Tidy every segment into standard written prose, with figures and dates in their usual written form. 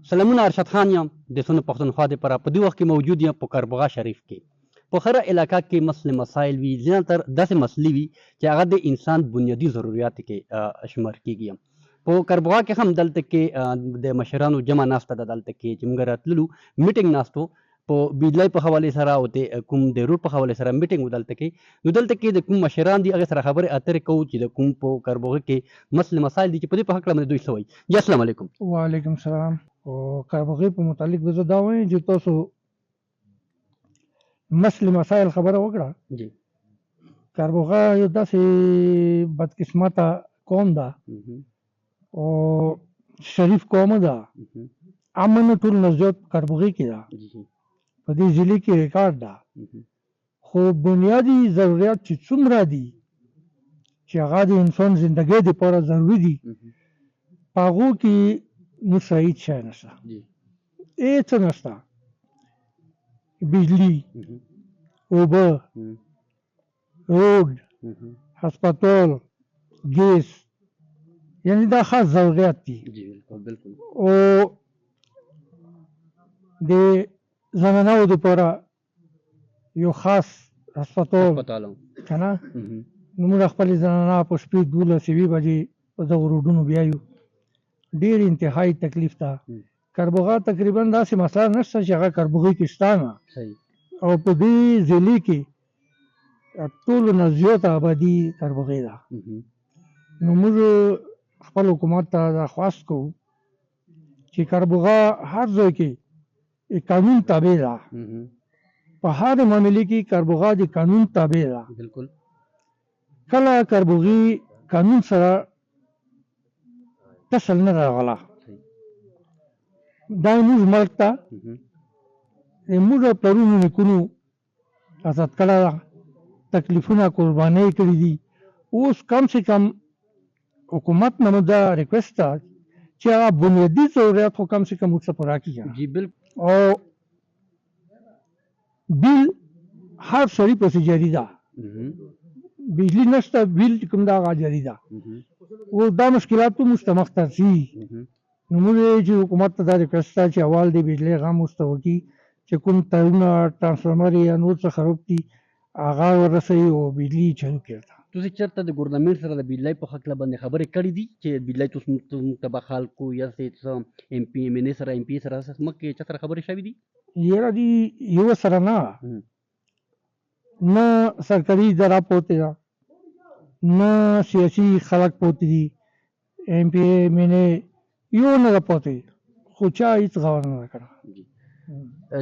سلامونه ارشد خان یم د سونه پښتونخوا دپاره په دې وخت کې موجود یم په کربوغا شریف کې په هره علاقه کې مسل مسایل وي زیاتر داسې مسلې وي چې هغه د انسان بنیادي ضروریات کې شمار کیږي په کربوغا کې هم دلته کې د مشرانو جمع ناسته ده دلته کې چې موږ راتللو میټینګ ناستو په بجلی په حوالې سره او د کوم د روډ په حوالې سره میټینګ و دلته کې نو دلته کې د کوم مشران دي هغې سره خبرې اترې کوو چې د کوم په کربوغا کې مسل مسایل دي چې په دې په هکله باندې دوی څه وایي. جی السلام علیکم. وعلیکم السلام. او کربوغې په متعلق به زه دا وایم چې تاسو مسل مسایل خبره وکړه. جی کربوغا یو داسې بدقسمته قوم ده او شریف قوم ده، امن ټول نه زیات کربوغې کې ده، په دې ضلع کې ریکارډ ده. خو بنیادي ضرورت چې څومره دي چې هغه د انسان زندګۍ دپاره ضروري دي په هغو کې موږ سره هېڅ شی نشته، هېڅ نشته. بجلي، اوبه، روډ، هسپتال، ګیس، یعنی دا خاص ضرورت دي. او د زنانو دپاره یو خاص هسپتال که نه، نو موږ خپلې زنانه په شپې 12 بجې په دغو روډونو بیایو، ډېر انتهایي تکلیف ده. کربوغا تقریبا داسې مسله نشته چې هغه کربوغۍ کې شته نه، او په دې ضلع کې ټولو نه زیاته آبادي کربوغۍ ده. نو موږ خپل حکومت ته درخواست کوو چې کربوغا هر ځای کې قانون تابع ده، په هر معاملې کې کربوغا د قانون تابع ده. کله کربوغي قانون سره تصل نه راغله، دا زموږ ملک ته زموږ پلرونو نیکونو آزاد کړی ده، تکلیفونه قربانۍ کړي دي. اوس کم سے کم حکومت نه مو دا ریکویسټ ده چې هغه بنیادي ضرورت خو کم سے کم موږ ته پوره کړي. جی بالکل. او بیل هر سړي پسې جاري ده، بجلی نشته، بیل چې کوم ده هغه جاري ده. او دا مشکلات به موږ ته مخ ته ځي. نو موږ وایو چې حکومت ته دا ریکویسټ ده چې اول د بجلۍ غم موږ ته وکړي، چې کوم تارونه ټرانسفارمر یا نور څه خراب دي هغه ورسوي او بجلي چالو کړي. تاسو چېرته د ګورنمنټ سره د بجلۍ په هکله باندې خبرې کړې دي چې بجلۍ تاسو موږ ته به خلکو یا څه ایم پي ایم ان اے سره ایم پي سره مخکې چا سره خبرې شوي دي؟ یاره دي یو سره نه سرکاري اداره پوتې ده، نه سیاسي خلک پوتې دي، ایم پي ایم ان اے یو نه ده پوتې، خو چا هېڅ خبره نه ده کړې.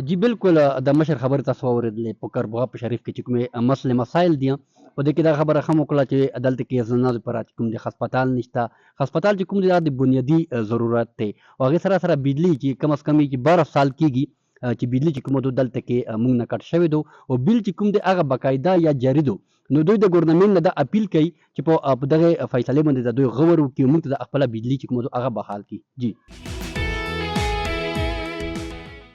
جی بالکل. د مشر خبرې تاسو واورېدلې په کربوغا په شریف کې چې کومې مسلې مسایل دي په دې کې دا خبره هم وکړه چې دلته کې زنانو لپاره چې کوم د هسپتال نشته، هسپتال چې کوم دی دا د بنیادي ضرورت دی، او هغې سره سره بجلي چې کم از کم چې 12 سال کېږي چې بجلي چې کومه دلته کې موږ نه کټ شوی دو، او بیل چې کوم دی هغه باقاعده یا جاري دو. نو دوی د ګورنمنټ نه دا اپیل کوي چې په دغه فیصلې باندې د دوی غور وکړي، موږ ته د خپله بجلي چې کومه هغه بحال کړي. جی